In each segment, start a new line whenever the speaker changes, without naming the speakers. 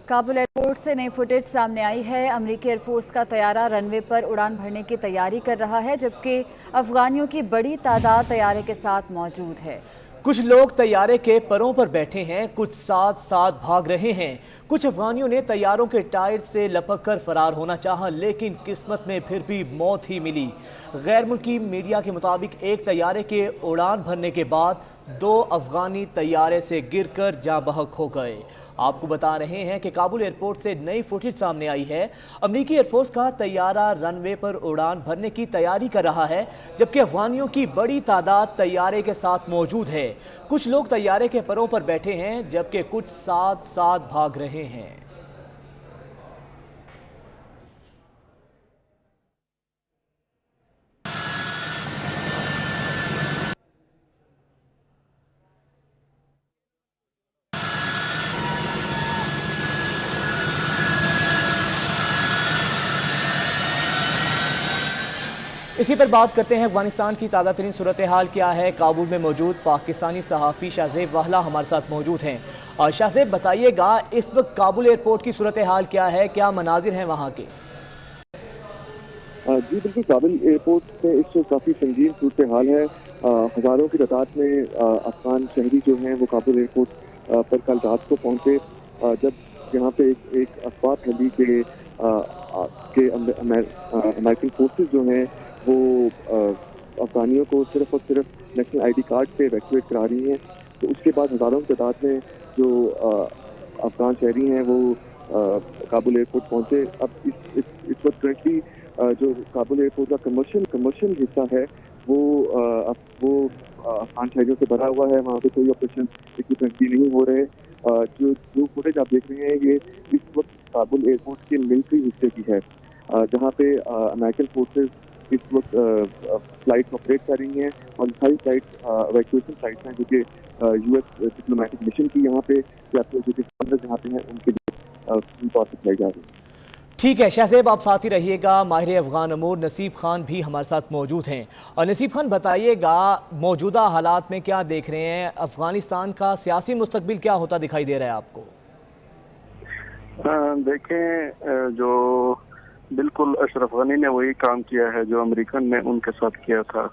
Kabul airport से नई footage सामने आई है। अमेरिकी एयरफोर्स का तैयारा रनवे पर उड़ान भरने की तैयारी कर रहा है, जबकि अफगानियों की बड़ी तादाद तैयारे के साथ मौजूद है।
कुछ लोग तैयारे के परों पर बैठे हैं, कुछ साथ साथ भाग रहे हैं। कुछ अफगानियों ने तैयारों के टायर से लपक कर फरार होना चाहा, लेकिन किस्मत में फिर भी मौत ही मिली। गैर मुल्की मीडिया के मुताबिक एक तैयारे के उड़ान भरने के बाद 2 अफगानी तैयारे से गिरकर जाँ बहक हो गए। आपको बता रहे हैं कि काबुल एयरपोर्ट से नई फुटेज सामने आई है। अमेरिकी एयरफोर्स का तैयारा रनवे पर उड़ान भरने की तैयारी कर रहा है, जबकि अफगानियों की बड़ी तादाद तैयारे के साथ मौजूद है। कुछ लोग तैयारे के परों पर बैठे हैं, जबकि कुछ साथ साथ भाग रहे हैं। इसी पर बात करते हैं। अफगानिस्तान की ताज़ा तरीन सूरत हाल क्या है। काबुल में मौजूद पाकिस्तानी सहाफ़ी शाहज़ेब वाहला हमारे साथ मौजूद हैं। और शाहज़ेब, बताइएगा इस वक्त काबुल एयरपोर्ट की सूरत हाल क्या है, क्या मनाजिर हैं वहाँ के?
जी बिल्कुल, काबुल एयरपोर्ट में इस वक्त काफ़ी संगीन सूरत हाल है। हज़ारों की तादाद में अफगान शहरी जो हैं वो काबुल एयरपोर्ट पर कल रात को पहुँचे, जब यहाँ पे एक अफवाह फैली के अमेरिकन फोर्सेस जो हैं वो अफगानियों को सिर्फ और सिर्फ नेशनल आईडी कार्ड पे इवैक्यूएट करा रही हैं। तो उसके बाद हज़ारों की तादाद में जो अफगान शहरी हैं वो काबुल एयरपोर्ट पहुंचे। अब इस वक्त करंटली जो काबुल एयरपोर्ट का कमर्शियल हिस्सा है वो अफगान शहरियों से भरा हुआ है। वहाँ पे कोई ऑपरेशन इक्विपमेंट नहीं हो रहे। जो फुटेज आप देख रहे हैं ये इस वक्त काबुल एयरपोर्ट के मिलिट्री हिस्से की है, जहाँ पे अमेरिकन फोर्सेस इस वक्त फ्लाइट ऑपरेट कर रही हैं और सारी फ्लाइट इवैक्यूएशन फ्लाइट्स हैं जो कि यूएस डिप्लोमेटिक मिशन की यहाँ पे या फिर जो कि जहाँ पे हैं उनके लिए तौर पर चलाई जा रही है।
ठीक है शाहज़ेब, आप साथ ही रहिएगा। माहिर अफगान अमूर नसीब खान भी हमारे साथ मौजूद हैं। और नसीब खान, बताइएगा मौजूदा हालात में क्या देख रहे हैं, अफगानिस्तान का सियासी मुस्तकबिल क्या होता दिखाई दे रहा है आपको?
देखें, जो बिल्कुल अशरफ गनी ने वही काम किया है जो अमेरिकन ने उनके साथ किया था।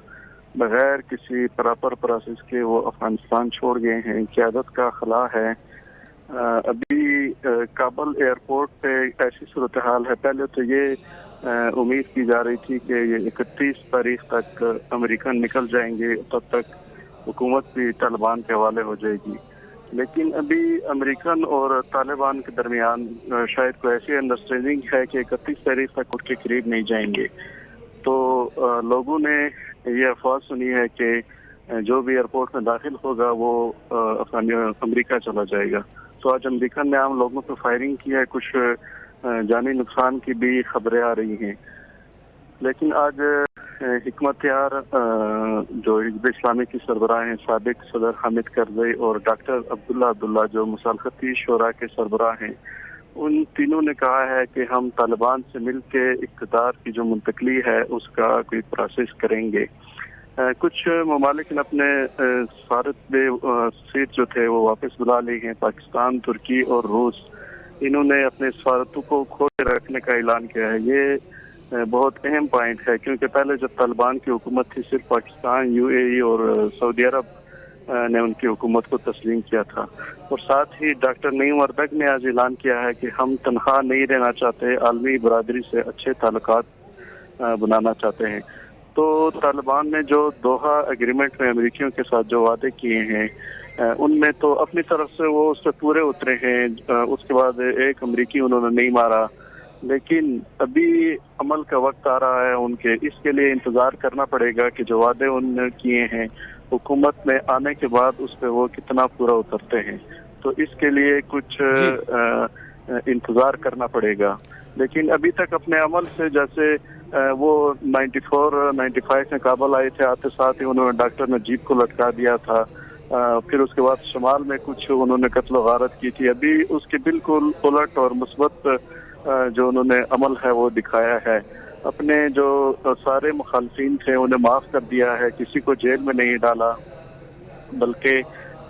बगैर किसी प्रॉपर प्रोसेस के वो अफगानिस्तान छोड़ गए हैं। क़यादत का खला है। अभी काबुल एयरपोर्ट पे ऐसी सूरत हाल है, पहले तो ये उम्मीद की जा रही थी कि ये 31 तारीख तक अमेरिकन निकल जाएंगे, तब तक हुकूमत भी तालिबान के हवाले हो जाएगी। लेकिन अभी अमेरिकन और तालिबान के दरमियान शायद कोई ऐसी अंडरस्टैंडिंग है कि 31 तारीख तक उसके करीब नहीं जाएंगे। तो लोगों ने ये अफवाह सुनी है कि जो भी एयरपोर्ट में दाखिल होगा वो अमेरिका चला जाएगा। तो आज अमेरिकन ने आम लोगों पर फायरिंग की है, कुछ जानी नुकसान की भी खबरें आ रही हैं। लेकिन आज हिकमत यार जो हिज़्ब इस्लामी की सरबराह हैं, साबिक सदर हामिद करज़ई और डॉक्टर अब्दुल्ला जो मुसालखती शोरा के सरबराह हैं, उन तीनों ने कहा है कि हम तालिबान से मिल के इक़्तिदार की जो मुंतकली है उसका कोई प्रोसेस करेंगे। कुछ ममालिक ने अपने सफारत जो थे वो वापस बुला ली हैं। पाकिस्तान, तुर्की और रूस, इन्होंने अपने सफारतों को खोले रखने का ऐलान किया है। ये बहुत अहम पॉइंट है, क्योंकि पहले जब तालिबान की हुकूमत थी सिर्फ पाकिस्तान, यूएई और सऊदी अरब ने उनकी हुकूमत को तस्लीम किया था। और साथ ही डॉक्टर नईम वरदक ने आज ऐलान किया है कि हम तनहा नहीं रहना चाहते, आलमी बरादरी से अच्छे ताल्लुकात बनाना चाहते हैं। तो तालिबान ने जो दोहा एग्रीमेंट में अमेरिकियों के साथ जो वादे किए हैं उनमें तो अपनी तरफ से वो उस पर पूरे उतरे हैं। उसके बाद एक अमेरिकी उन्होंने नहीं मारा, लेकिन अभी अमल का वक्त आ रहा है उनके। इसके लिए इंतज़ार करना पड़ेगा कि जो वादे उन्होंने किए हैं हुकूमत में आने के बाद उस पर वो कितना पूरा उतरते हैं। तो इसके लिए कुछ इंतज़ार करना पड़ेगा। लेकिन अभी तक अपने अमल से, जैसे वो 94-95 में काबुल आए थे, आते साथ ही उन्होंने डॉक्टर नजीब को लटका दिया था। फिर उसके बाद शुमाल में कुछ उन्होंने कत्ल गारत की थी। अभी उसके बिल्कुल उलट और मुस्बत जो उन्होंने अमल है वो दिखाया है। अपने जो सारे मुखालफिन थे उन्हें माफ़ कर दिया है, किसी को जेल में नहीं डाला, बल्कि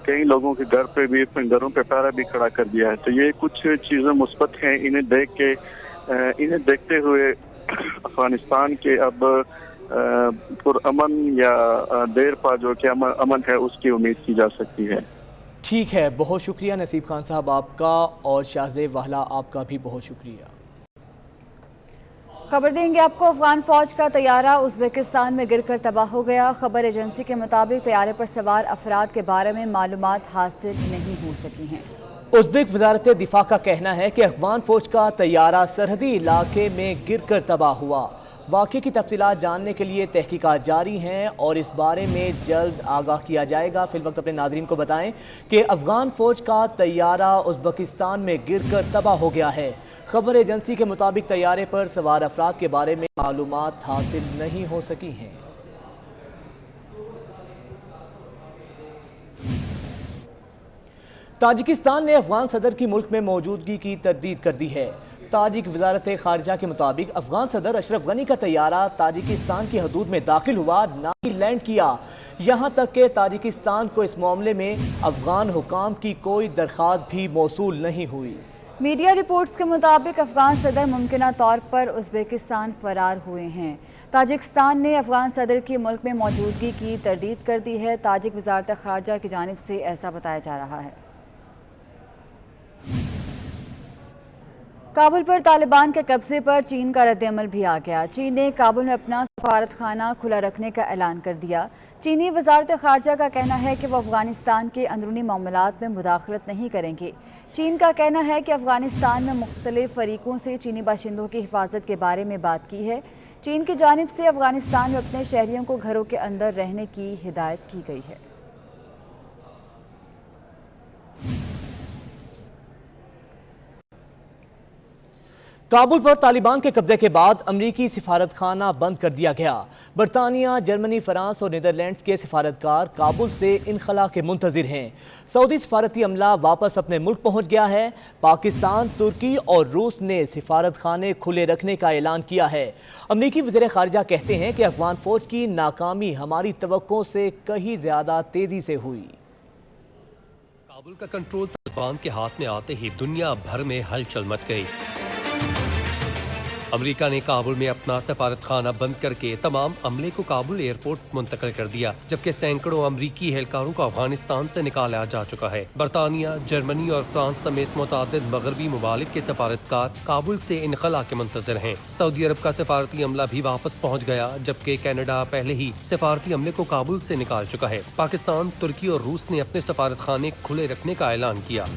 कई लोगों के घर पे भी, अपने घरों पे पहरा भी खड़ा कर दिया है। तो ये कुछ चीज़ें मुस्बत हैं, इन्हें देखते हुए अफगानिस्तान के अब पुरअमन या देर पा जो कि अमन है उसकी उम्मीद की जा सकती है।
ठीक है, बहुत शुक्रिया नसीब खान साहब आपका, और शाहजेब वाहला आपका भी बहुत शुक्रिया।
खबर देंगे आपको, अफगान फौज का तैयारा उज़्बेकिस्तान में गिरकर तबाह हो गया। खबर एजेंसी के मुताबिक तैयारे पर सवार अफराद के बारे में मालूमात हासिल नहीं हो सकी हैं।
उज़्बेक वज़ारत दिफा का कहना है कि अफगान फौज का तैयारा सरहदी इलाके में गिरकर तबाह हुआ। वाक़े की तफसीलात जानने के लिए तहकीकात जारी हैं और इस बारे में जल्द आगाह किया जाएगा। फिलवक्त अपने नाज़रीन को बताएं कि अफगान फौज का तैयारा उज़्बेकिस्तान में गिरकर तबाह हो गया है। खबर एजेंसी के मुताबिक तैयारे पर सवार अफराद के बारे में मालूमात हासिल नहीं हो सकी हैं। ताजिकिस्तान ने अफगान सदर की मुल्क में मौजूदगी की तरदीद कर दी है। ताजिक वज़ारत ख़ारिजा के मुताबिक अफगान सदर अशरफ गनी का तैयारा ताजिकिस्तान की हदूद में दाखिल हुआ, ना ही लैंड किया। यहाँ तक कि ताजिकिस्तान को इस मामले में अफगान हुकाम की कोई दरख्वास्त भी मौसूल नहीं हुई।
मीडिया रिपोर्ट्स के मुताबिक अफगान सदर मुमकिना तौर पर उज़्बेकिस्तान फरार हुए हैं। ताजिकिस्तान ने अफगान सदर की मुल्क में मौजूदगी की तरदीद कर दी है। ताजिक वज़ारत ख़ारिजा की जानिब से ऐसा बताया जा रहा है। काबुल पर तालिबान के कब्जे पर चीन का रद्दअमल भी आ गया। चीन ने काबुल में अपना सफारत खाना खुला रखने का ऐलान कर दिया। चीनी वज़ारत ख़ारिजा का कहना है कि वो अफ़गानिस्तान के अंदरूनी मामलात में मुदाखलत नहीं करेंगे। चीन का कहना है कि अफ़गानिस्तान में मुख्तलिफ फ़रीक़ों से चीनी बाशिंदों की हिफाजत के बारे में बात की है। चीन की जानिब से अफ़गानिस्तान में अपने शहरियों को घरों के अंदर रहने की हिदायत की गई है।
काबुल पर तालिबान के कब्जे के बाद अमरीकी सिफारत खाना बंद कर दिया गया। बरतानिया, जर्मनी, फ्रांस और नीदरलैंड्स के सिफारतकार काबुल से इनखला के मुंतज़िर हैं। सऊदी सिफारती अमला वापस अपने मुल्क पहुँच गया है। पाकिस्तान, तुर्की और रूस ने सिफारत खाने खुले रखने का ऐलान किया है। अमरीकी वज़ीर ख़ारिजा कहते हैं कि अफगान फ़ौज की नाकामी हमारी तवक्को से कहीं ज़्यादा तेज़ी से हुई।
काबुल का कंट्रोल तालिबान के हाथ में आते ही दुनिया भर में हलचल मच गई। अमेरिका ने काबुल में अपना सफारत खाना बंद करके तमाम अमले को काबुल एयरपोर्ट मुंतकिल कर दिया, जबकि सैकड़ों अमरीकी एहलकारों को अफगानिस्तान से निकाला जा चुका है। बरतानिया, जर्मनी और फ्रांस समेत मुतादिद मगरबी ममालिक के सफारतकार काबुल से इनखला के मुंतज़िर हैं। सऊदी अरब का सफारती अमला भी वापस पहुँच गया, जबकि कनाडा पहले ही सफारती अमले को काबुल से निकाल चुका है। पाकिस्तान, तुर्की और रूस ने अपने सफारत खाने खुले रखने का ऐलान किया।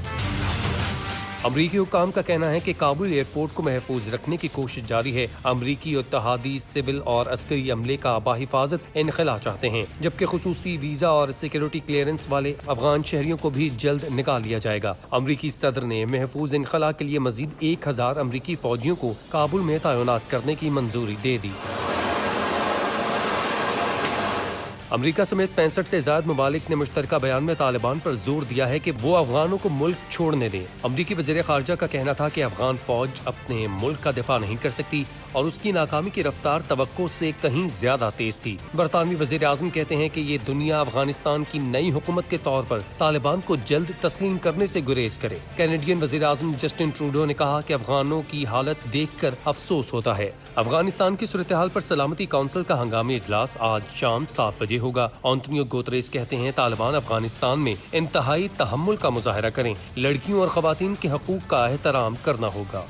अमरीकी हुकाम का कहना है कि काबुल एयरपोर्ट को महफूज रखने की कोशिश जारी है। अमरीकी और इत्तेहादी सिविल और अस्करी अमले का बाहिफाजत इनखला चाहते हैं, जबकि खुसूसी वीजा और सिक्योरिटी क्लियरेंस वाले अफगान शहरियों को भी जल्द निकाल लिया जाएगा। अमरीकी सदर ने महफूज इनखला के लिए मजीद 1000 अमरीकी फौजियों को काबुल में तैनात करने की मंजूरी दे दी। अमेरिका समेत 65 से ज्यादा ममालिक ने मुश्तरका बयान में तालिबान पर जोर दिया है कि वो अफगानों को मुल्क छोड़ने दें। अमरीकी वज़ीर ख़ारिजा का कहना था कि अफगान फौज अपने मुल्क का दिफा नहीं कर सकती और उसकी नाकामी की रफ्तार तवक्को से कहीं ज्यादा तेज थी। बरतानवी वज़ीर आज़म कहते हैं कि ये दुनिया अफगानिस्तान की नई हुकूमत के तौर पर तालिबान को जल्द तस्लीम करने से गुरेज करे। कैनेडियन वज़ीर आज़म जस्टिन ट्रूडो ने कहा कि अफगानों की हालत देखकर अफसोस होता है। अफगानिस्तान की सूरत हाल पर सलामती काउंसिल का हंगामी इजलास आज शाम 7 बजे होगा। एंटोनियो गुतेरेस कहते हैं तालिबान अफगानिस्तान में इंतहाई तहम्मुल का मुजाहरा करें, लड़कियों और खवातीन के हकूक का एहतराम करना होगा।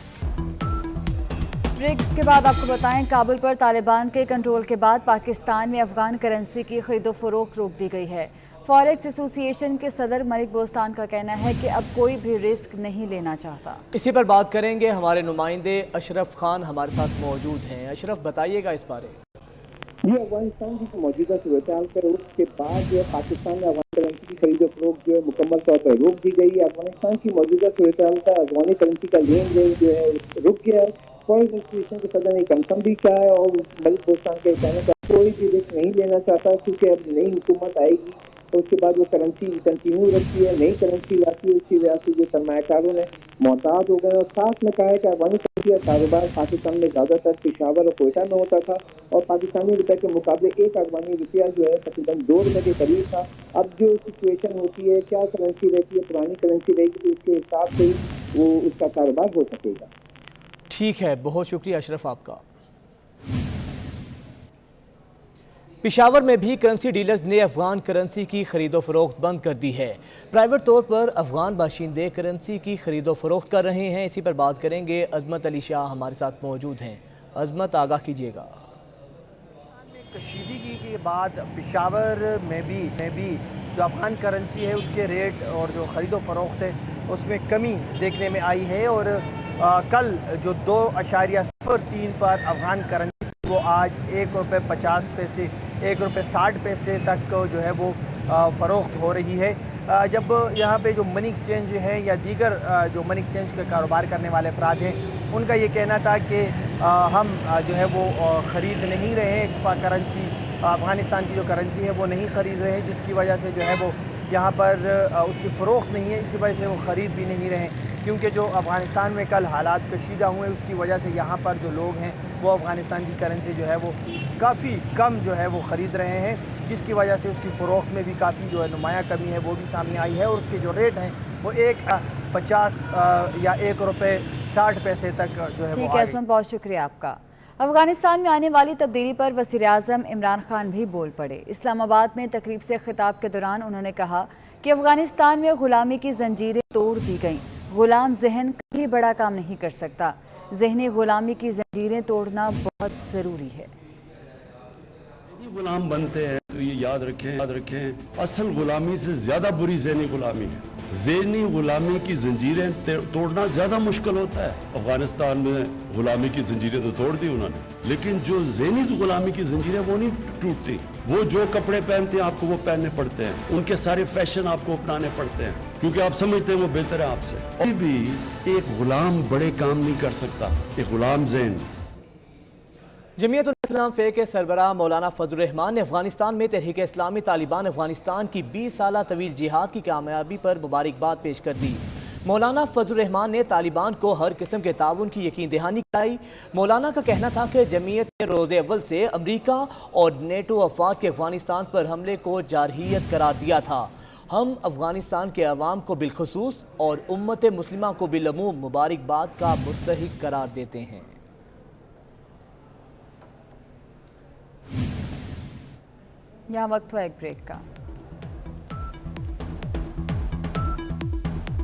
ब्रेक के बाद आपको बताएं, काबुल पर तालिबान के कंट्रोल के बाद पाकिस्तान में अफगान करेंसी की खरीदो फरोख्त रोक दी गई है। फॉरेक्स एसोसिएशन के सदर मलिक बोस्तान का कहना है कि अब कोई भी रिस्क नहीं लेना चाहता।
इसी पर बात करेंगे, हमारे नुमाइंदे अशरफ खान हमारे साथ मौजूद हैं। अशरफ, बताइएगा इस बारे।
ये अफगानिस्तान की मौजूदा सूरत हाल पर उसके बाद जो है पाकिस्तान में अफगान करेंसी की खरीद फरोख्त जो है मुकम्मल तौर पर रोक दी गई है। अफगानिस्तान की मौजूदा सूरत हाल का अफगानी करेंसी का लेन देन जो है रुक गया है। फॉरेक्स एसोसिएशन के सदर ने कंफर्म भी किया है और मलिक बोस्तान के कहने का कोई भी रिस्क नहीं लेना चाहता, क्योंकि अब नई हुकूमत आएगी और उसके बाद वो करेंसी कंटिन्यू रखती है, नई करेंसी लाती है। उसकी वजह से जो सरमायाकारों ने मोहताज हो गए और साथ में कहा है कि अफगानिस्तान
का कारोबार पाकिस्तान में ज़्यादातर पेशावर और कोयटा में होता था और पाकिस्तानी रुपए के मुकाबले एक अफगानी रुपया जो है तकरीबन 2 रुपये के करीब था। अब जो सिचुएशन होती है, क्या करेंसी रहती है, पुरानी करेंसी रहेगी, तो उसके हिसाब से ही वो उसका कारोबार हो सकेगा।
ठीक है, बहुत शुक्रिया अशरफ आपका। पेशावर में भी करेंसी डीलर्स ने अफगान करेंसी की खरीदो फरोख्त बंद कर दी है। प्राइवेट तौर पर अफगान बाशिंदे करेंसी की खरीदो फरोख्त कर रहे हैं। इसी पर बात करेंगे। अजमत अली शाह हमारे साथ मौजूद हैं। अजमत, आगाह कीजिएगा।
कशीदगी के बाद पेशावर में भी जो अफगान करेंसी है उसके रेट और जो ख़रीदो फरोख्त है उसमें कमी देखने में आई है और कल जो 2.03 पर अफगान करेंसी वो आज ₹1.50 ₹1.60 तक जो है वो फ़रोख्त हो रही है। जब यहाँ पे जो मनी एक्सचेंज है या दीगर जो मनी एक्सचेंज का कारोबार करने वाले अफराद हैं उनका ये कहना था कि हम जो है वो ख़रीद नहीं रहे हैं करेंसी, अफ़गानिस्तान की जो करेंसी है वो नहीं ख़रीद रहे हैं, जिसकी वजह से जो है वो यहाँ पर उसकी फ़रोख्त नहीं है। इसी वजह से वो ख़रीद भी नहीं रहे क्योंकि जो अफ़गानिस्तान में कल हालात कशीदा हुए उसकी वजह से यहाँ पर जो लोग हैं वो अफ़गानिस्तान की करेंसी जो है वो काफ़ी कम जो है वो ख़रीद रहे हैं, जिसकी वजह से उसकी फ़रोख्त में भी काफ़ी जो है नुमाया कमी है वो भी सामने आई है और उसके जो रेट हैं वो ₹1.50 या ₹1.60 तक जो है।
ठीक है असम, बहुत शुक्रिया आपका। अफगानिस्तान में आने वाली तब्दीली पर वज़ीर आज़म इमरान खान भी बोल पड़े। इस्लामाबाद में तकरीब से खिताब के दौरान उन्होंने कहा कि अफगानिस्तान में ग़ुलामी की जंजीरें तोड़ दी गईं। ग़ुलाम जहन कभी बड़ा काम नहीं कर सकता। ज़हनी ग़ुलामी की जंजीरें तोड़ना बहुत ज़रूरी है।
गुलाम बनते हैं तो ये याद रखें असल गुलामी से ज्यादा बुरी ज़हनी गुलामी है। ज़हनी गुलामी की जंजीरें तोड़ना ज्यादा मुश्किल होता है। अफगानिस्तान में गुलामी की जंजीरें तो तोड़ दी उन्होंने, लेकिन जो ज़हनी गुलामी की जंजीरें वो नहीं टूटती। वो जो कपड़े पहनते हैं आपको वो पहनने पड़ते हैं, उनके सारे फैशन आपको अपनाने पड़ते हैं क्योंकि आप समझते हैं वो बेहतर है आपसे। अभी भी एक गुलाम बड़े काम नहीं कर सकता, एक गुलाम ज़हन।
जमीयत-उल-इस्लाम फ़े के सरबराह मौलाना फजलुर रहमान ने अफगानिस्तान में तहरीक इस्लामी तालिबान अफगानिस्तान की 20 साला तवील जिहाद की कामयाबी पर मुबारकबाद पेश कर दी। मौलाना फजलुर रहमान ने तालिबान को हर किस्म के ताउन की यकीन दहानी कराई। मौलाना का कहना था कि जमीयत ने रोज़ अव्वल से अमरीका और नेटो अफवाज के अफगानिस्तान पर हमले को जारहियत करार दिया था। हम अफगानिस्तान के अवाम को बिलखुसूस और उम्मत मुस्लिमा को बिलअमूम मुबारकबाद का मुस्तहिक करार देते हैं।
यहाँ वक्त हुआ एक ब्रेक का।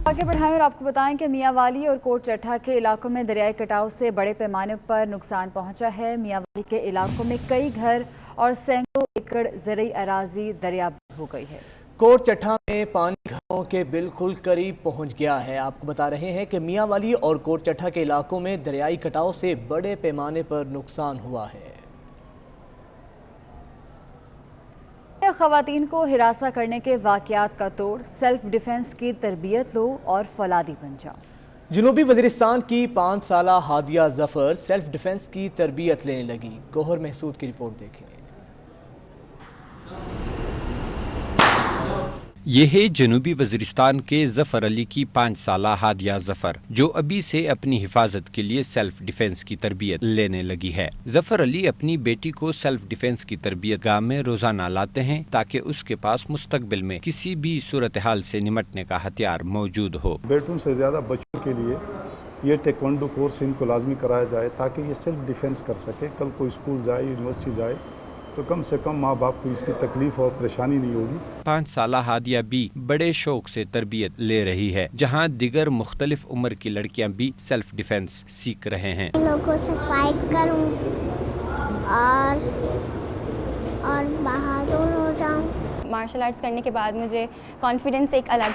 आगे बढ़ाएं और आपको बताएं कि मियांवाली और कोट चट्ठा के इलाकों में दरियाई कटाव से बड़े पैमाने पर नुकसान पहुंचा है। मियांवाली के इलाकों में कई घर और सैकड़ों एकड़ ज़रई अराजी दरियाबंद हो गई है।
कोट चट्ठा में पानी घरों के बिल्कुल करीब पहुंच गया है। आपको बता रहे हैं कि मियांवाली और कोट चट्ठा के इलाकों में दरियाई कटाव से बड़े पैमाने पर नुकसान हुआ है।
ख़वातीन को हिरासा करने के वाक़यात का तोड़, सेल्फ डिफेंस की तरबियत लो और फलादी बन जाओ।
जनूबी वज़ीरिस्तान की 5 साला हादिया जफ़र सेल्फ डिफेंस की तरबियत लेने लगी। गौहर महसूद की रिपोर्ट देखें।
ये है जनूबी वज़ीरिस्तान के ज़फ़र अली की 5 साला हादिया ज़फ़र, जो अभी से अपनी हिफाजत के लिए सेल्फ डिफेंस की तरबियत लेने लगी है। ज़फ़र अली अपनी बेटी को सेल्फ डिफेंस की तरबियत गाह में रोजाना लाते हैं ताकि उसके पास मुस्तकबिल में किसी भी सूरत हाल से निमटने का हथियार मौजूद हो।
बेटों से ज़्यादा बच्चों के लिए ये टेक्वांडो कोर्स इनको लाजमी कराया जाए ताकि ये सेल्फ डिफेंस कर सके। कल को स्कूल जाए, यूनिवर्सिटी जाए तो कम से कम माँ बाप को इसकी तकलीफ और परेशानी नहीं होगी। 5
साला हादिया भी बड़े शौक से तरबियत ले रही है, जहाँ दिगर मुख्तलिफ उम्र की लड़कियाँ भी सेल्फ डिफेंस सीख रहे हैं।
लोगों से फाइट करूं और बहादुर हो जाऊं।
मार्शल आर्ट्स करने के बाद मुझे कॉन्फिडेंस एक अलग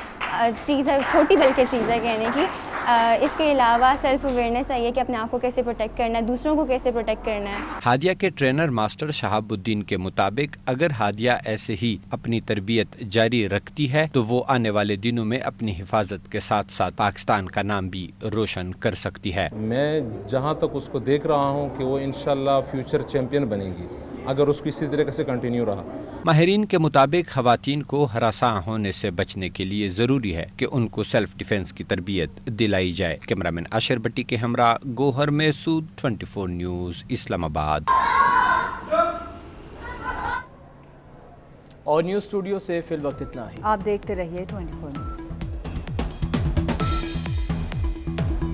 चीज़ है, छोटी बल्कि चीज़ है कहने की। इसके अलावा सेल्फ अवेयरनेस है कि अपने आप को कैसे प्रोटेक्ट करना है, दूसरों को कैसे प्रोटेक्ट करना है।
हादिया के ट्रेनर मास्टर शहाबुद्दीन के मुताबिक अगर हादिया ऐसे ही अपनी तरबियत जारी रखती है तो वो आने वाले दिनों में अपनी हिफाजत के साथ साथ पाकिस्तान का नाम भी रोशन कर सकती है।
मैं जहाँ तक उसको देख रहा हूँ कि वो इंशाल्लाह फ्यूचर चैंपियन बनेगी। अगर उसको इसी तरीके से कंटिन्यू रहा।
माहिरीन के मुताबिक खवातीन को हरासा होने से बचने के लिए ज़रूरी है कि उनको सेल्फ डिफेंस की तरबियत दिलाई जाए। कैमरामैन आशिर भट्टी के हमरा गोहर महसूद, 24 न्यूज़, इस्लामाबाद।
और न्यूज़ स्टूडियो से फिल वक्त इतना ही।
आप देखते रहिए 24 न्यूज़।